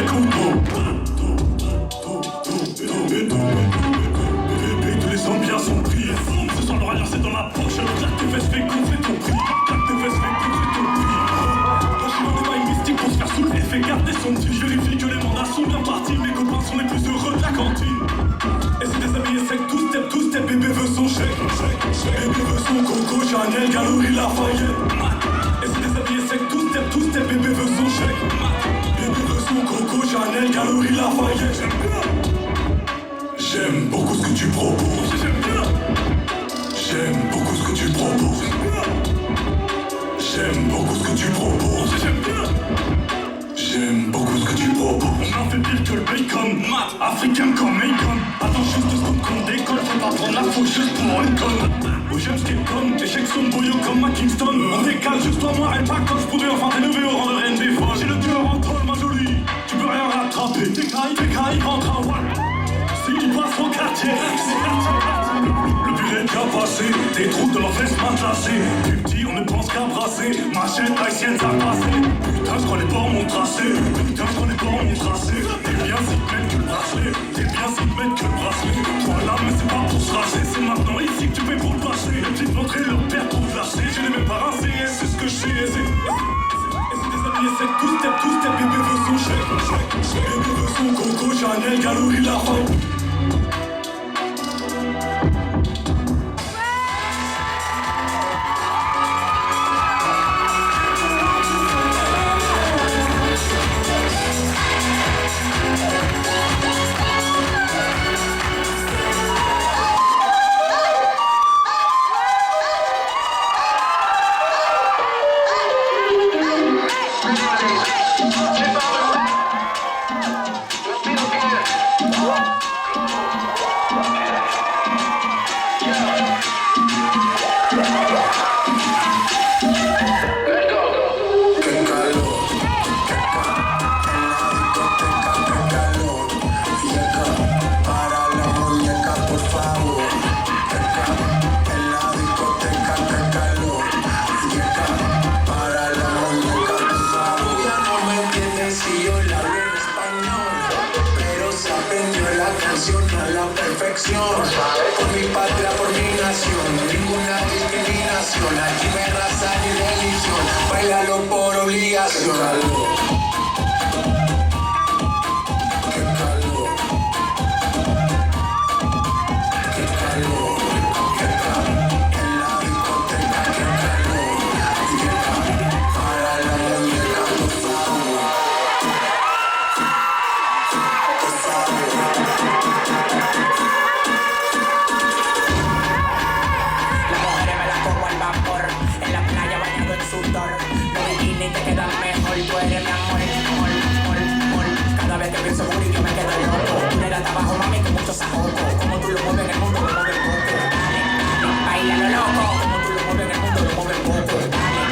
coups de bébé, tous les ambiances sont pris. Ce soir, le rayant c'est dans la poche. Alors claque tes fesses, fais gonfler ton prix. Claque tes fesses, fais gonfler ton prix. Là, je suis dans des bails mystiques pour se faire soulever. Fais garder son petit. Je vérifie que les mandats sont bien partis. Mes copains sont les plus heureux de la cantine. Et c'est déshabillé sec, tout step, bébé veut son chèque. Bébé veut son coco, Chanel, Galerie Lafayette. Et c'est déshabillé sec, tout step, bébé veut son chèque. Bébé veut son coco, Chanel, Galerie Lafayette. J'aime beaucoup ce que tu proposes. J'aime beaucoup ce que tu proposes. J'aime beaucoup ce que tu proposes. J'aime beaucoup ce que tu proposes. On en fait pire que le bacon. Mat, africain comme Macon. Attends juste 2 secondes qu'on décolle. Faut pas prendre la faute juste pour une conne. Oh j'aime ce qui est comme échecs sont bouillants comme à Kingston. On décale juste toi, moi et pas quand je pourrais enfin t'élever au rang de reine des folles. J'ai le tueur en troll, ma jolie. Tu peux rien rattraper. T'écailles, rentre en wall. S'il passe au quartier, le purée déjà passé. Des trous de leurs fesses matelassées. Plus petit, on ne pense qu'à brasser. Ma chaîne haïtienne, ça passé. Putain, je crois les bords m'ont tracé. T'es bien si te mettre que le bracelet. Toi là, mais c'est pas pour se raser. C'est maintenant ici que tu payes pour le passer. Les petites montrer leur père pour te lâcher. Je n'ai même pas rincé, c'est ce que je sais. Et c'est déshabillé sec, tout step, bébé veut son chèque. Bébé veut son coco, Chanel, Galerie Lafayette. Por mi patria, por mi nación, ninguna discriminación. Aquí no hay raza ni religión, bailalo por obligación. Qué calor, qué calor, qué calor, en la discoteca, qué calor, para la muñeca, por favor, por favor. Te quedas mejor, tú eres mi amor, cada vez que pienso en yo me quedo loco. Tú le das trabajo, mami, con mucho sajoco. Como tú lo mueves en el mundo, lo mueves poco. Dale, bailalo loco. Como tú lo mueves en el mundo, lo mueves poco. Dale,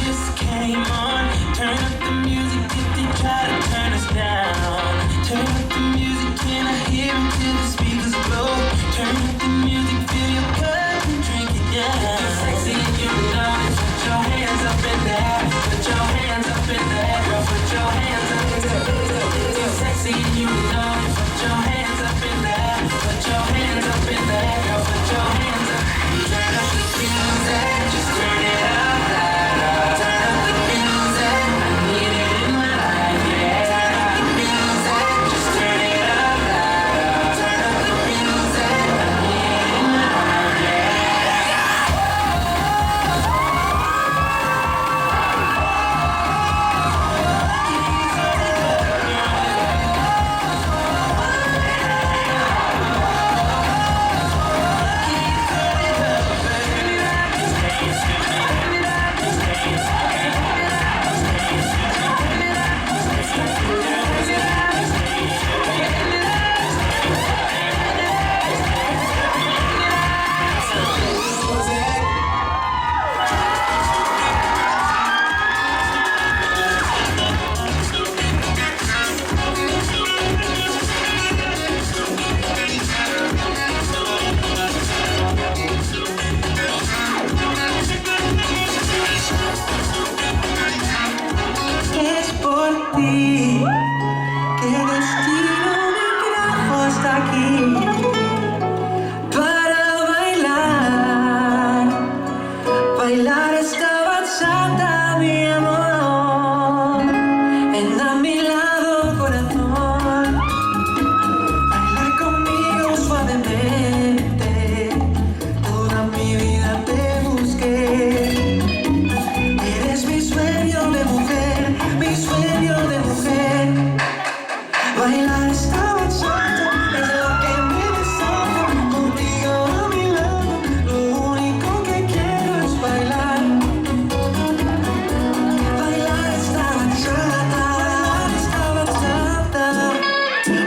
just came on. Turn up the music if they try to turn us down. Turn up the music, can I hear it till the speakers blow? Turn up the music, fill your cup and drink it down. If you're sexy and you know it, put your hands up in there. Put your hands up in there, girl. Put your hands up in there. If you're sexy and you know it, put your hands up in there. Put your hands up in there, girl. Put your hands up. Turn up the music, just turn it up louder. Turn up the music, I need it in my life, yeah. Turn up the music, just turn it up louder. Turn up the music, I need it in my life, yeah. Es por ti que el destino me trajo hasta aquí para bailar, bailar esta bachata, mi amor. Ven a mi lado, corazón, baila conmigo suavemente. Toda mi vida te busqué. Eres mi sueño de mujer, mi sueño de mujer. Bailar esta bachata es lo que me desata. Contigo a mi lado, lo único que quiero es bailar. Bailar esta bachata, esta bachata.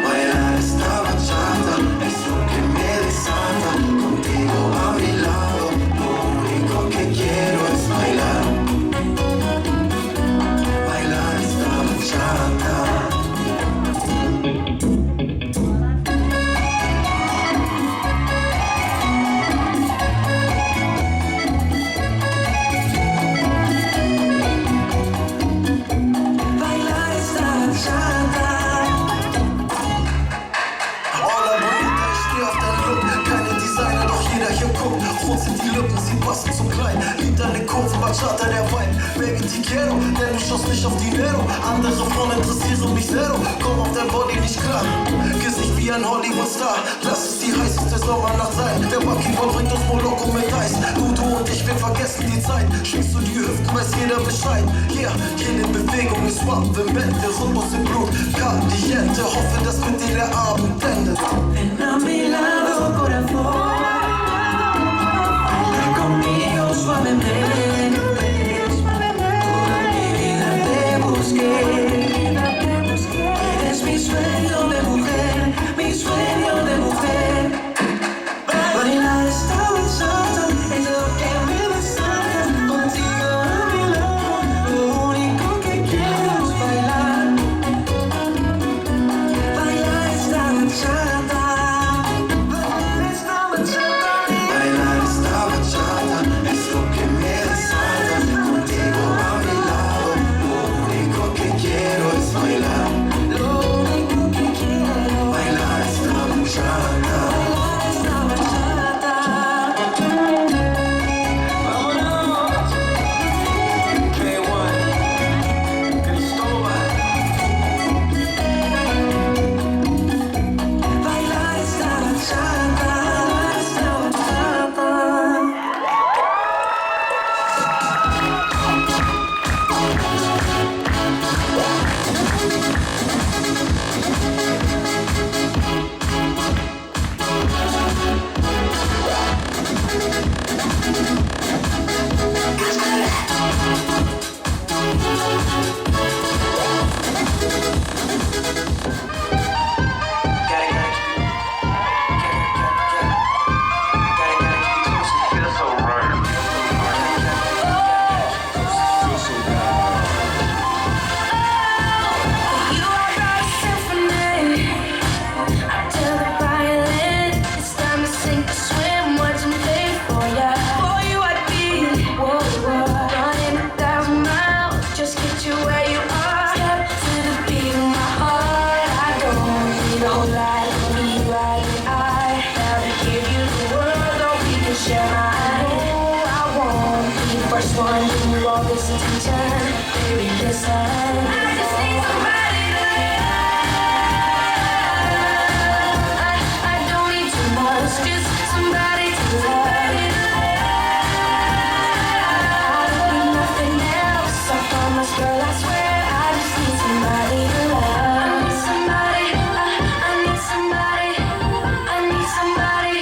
Bailar esta bachata es lo que me desata. Contigo a mi lado, lo único que quiero es bailar. Bailar esta bachata. Bailar esta bachata. Alla Brüder, ich steh auf dein Look. Keine Designer, doch jeder hier guckt. Rot sind die Lücken, sie passen zu klein. Lieb deine Kurven, Bachata, der Wein. Baby, die quiero, denn du schaust nicht auf Dinero. Andere Frauen interessieren mich zero. Komm auf dein Body nicht klar. Gesicht wie ein Hollywood-Star. Lass es die heißeste Sommernacht sein. Der Buckyball bringt uns Moloko mit Eis. Du und ich, wir vergessen die Zeit. Schwingst du die Hüften, weiß jeder Bescheid. Yeah, jede Bewegung ist swap im Bett. Der Rhythmus im Blut, Caliente. Hoffe, dass mit dir der Abend endet. Ven a mi lado, corazón. Baila conmigo suavemente. Toda mi vida te busqué. Eres mi sueño de mujer, mi sueño de mujer. Bailar esta bachata es lo que me desata. Contigo a mi lado, lo único que quiero es bailar. Bailar esta bachata. Bailar esta bachata. share my know I won't be the first one giving you all this attention. Baby, listen. I just need somebody to love. I don't need too much, just somebody to love. I don't need nothing else. I promise, girl, I swear. I just need somebody to love. I need somebody. I need somebody. I need somebody.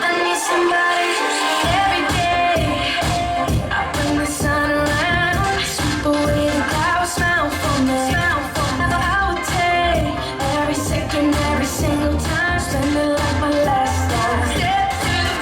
I need somebody. Every day I bring the sun around. I sweep away the clouds, smile for me. I would take every second, every single time, spend it like my last time. Step to the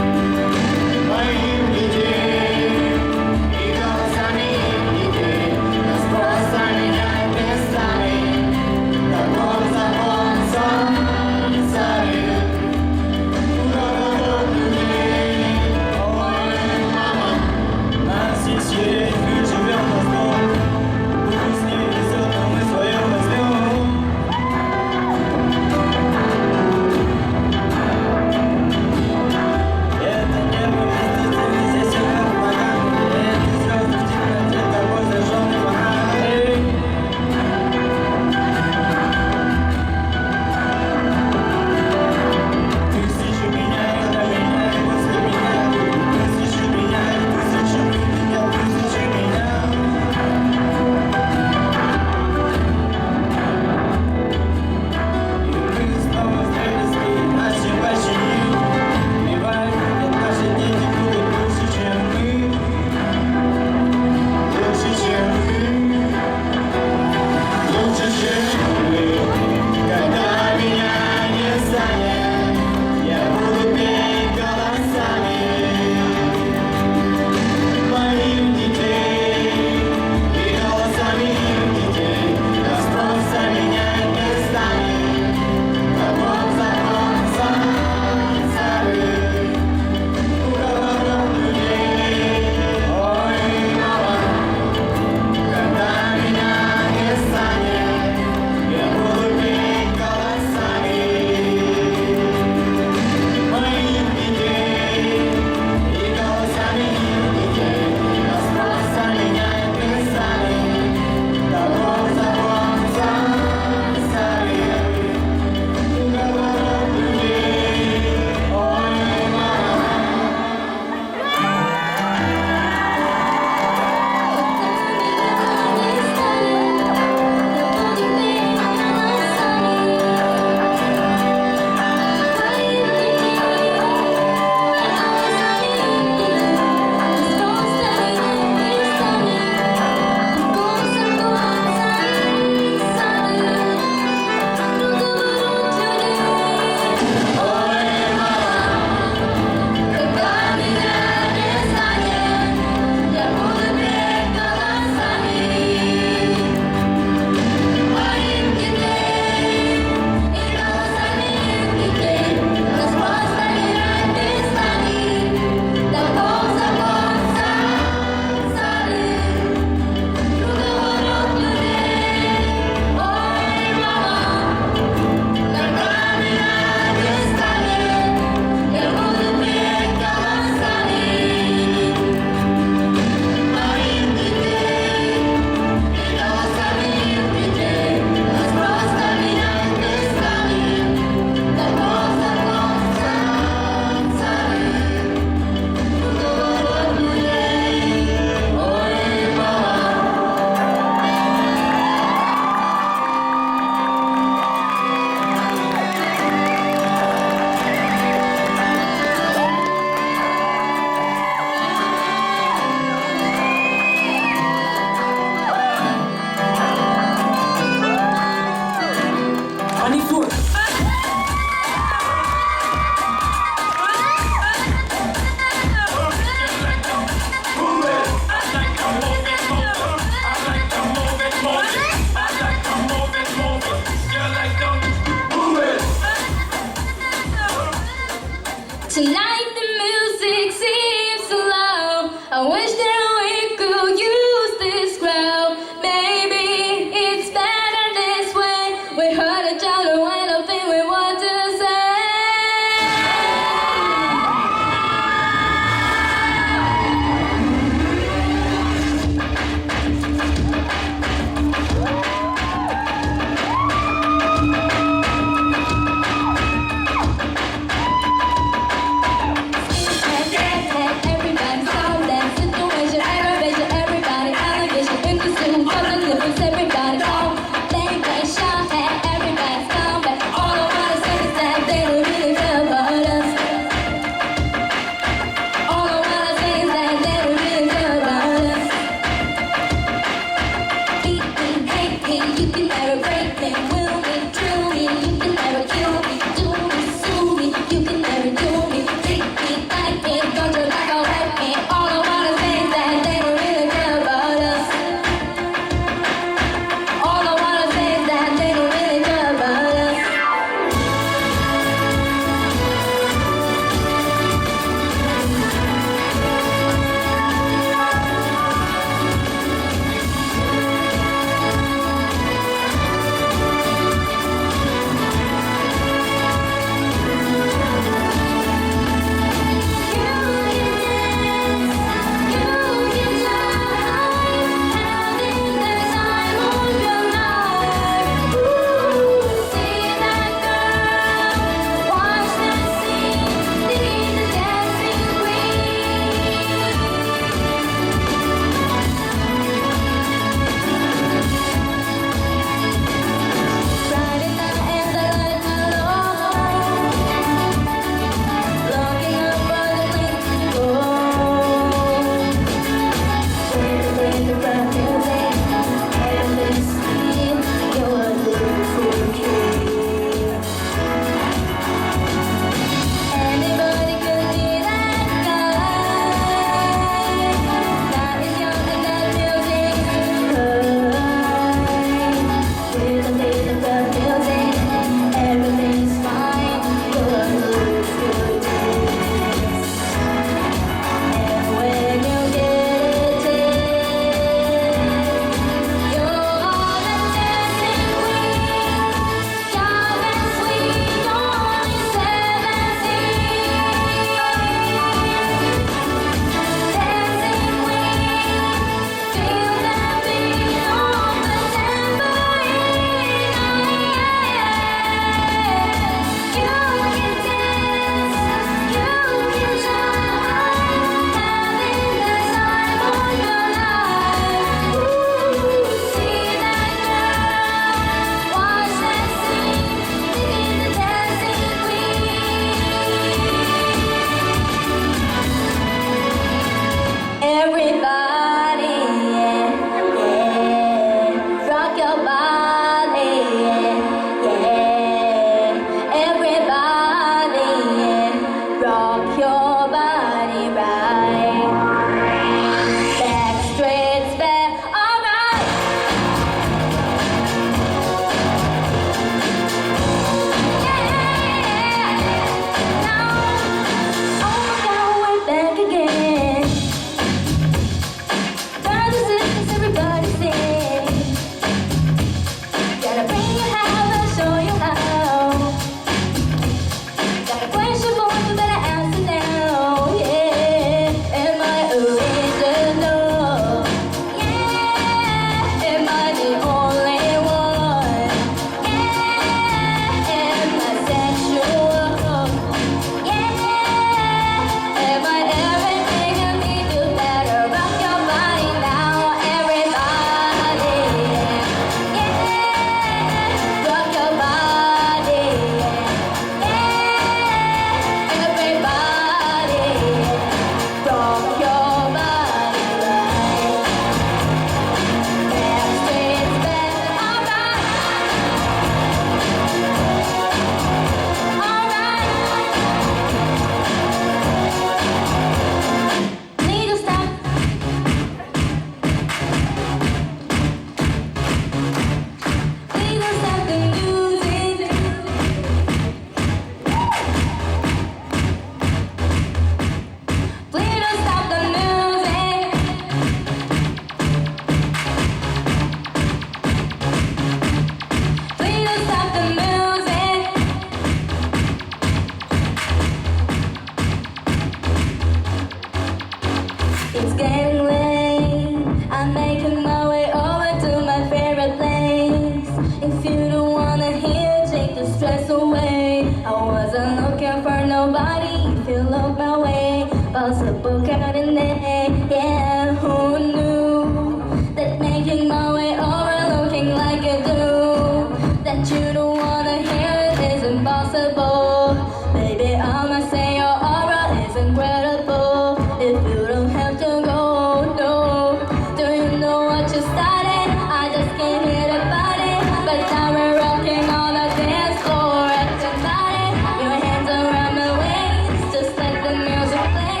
what you started. I just came here to party, but now we're rocking on the dance floor. Everybody, your hands around my waist, just let the music play.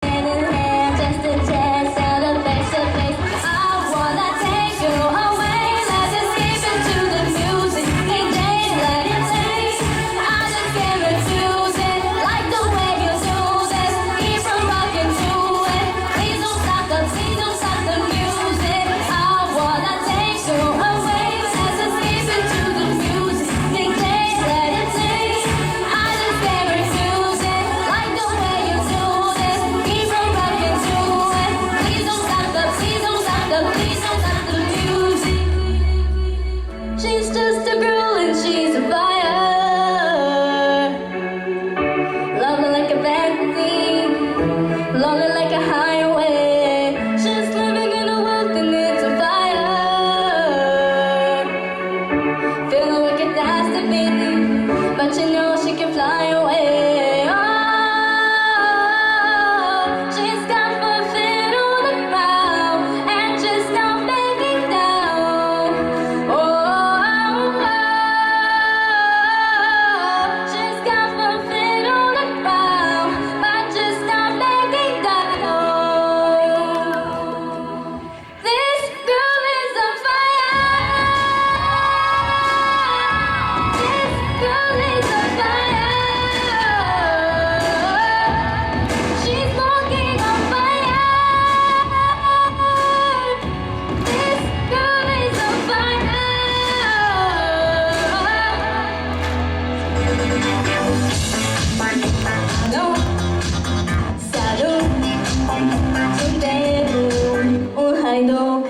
Hand in hand, just a chance out of face to face. I wanna take you away, let's escape into the music. DJ, let it play. I just can't refuse it, like the way you do this. Keep on rocking to it. Please don't stop the music. I wanna take you away, let's escape into the music. DJ, let it play. I just can't refuse it, like the way you do this. Keep on rocking to it. Please don't stop the music. She's just a girl and she's a fire. Love her like a fantasy, lonely like a highway. She's living in a world that needs a fire. Feeling wicked has to be, but you know she can fly away. Oh, she's got her feet on the ground and she's not backing down. She's got her feet on the ground, but she's not backing down. This girl is on fire. This girl is on fire. She's walking on fire. This girl is on fire. No, salud, un haido,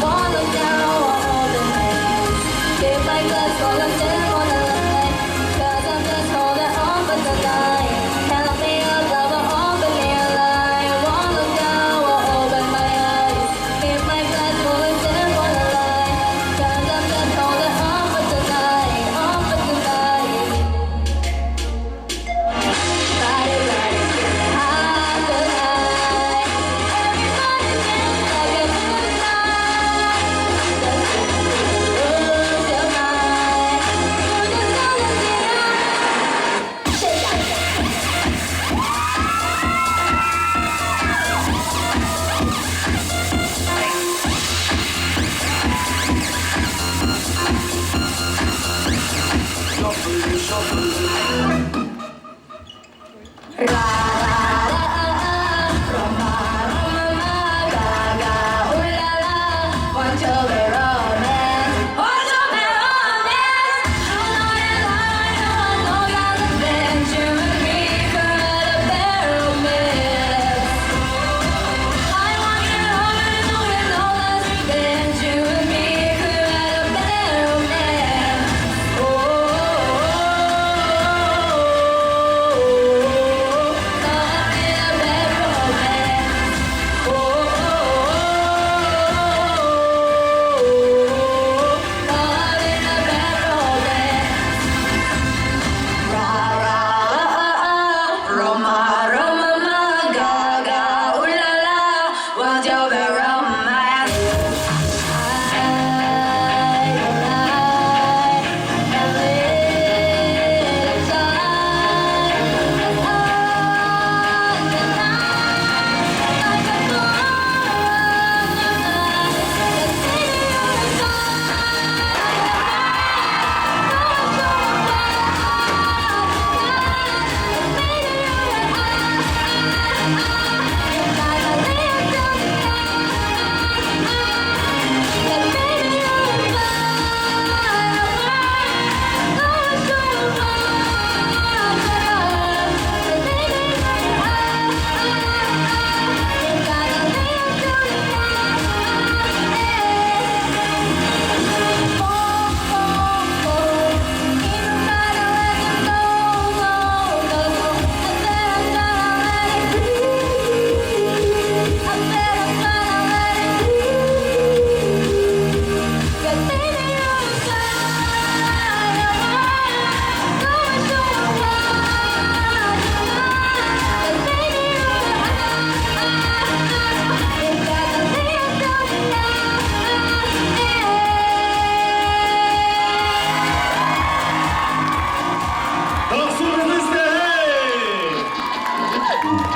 Wanna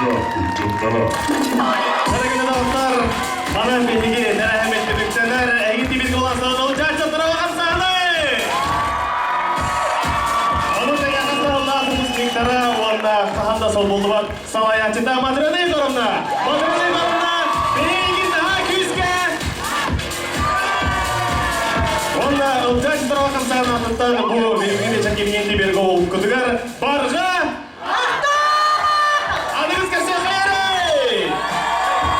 Дорогие достар, манан беги, нәһәмәтле бүктәннәр, әгити билге буласыз, Олжат чаттырга камсаны. Аны тәгә кызларlar музыкалары онда ханда сол булды бат. Салаятында мадраны коромна. Мадраны коромна. Беги да күскә. Онда Олжат чаттырга камсаны бу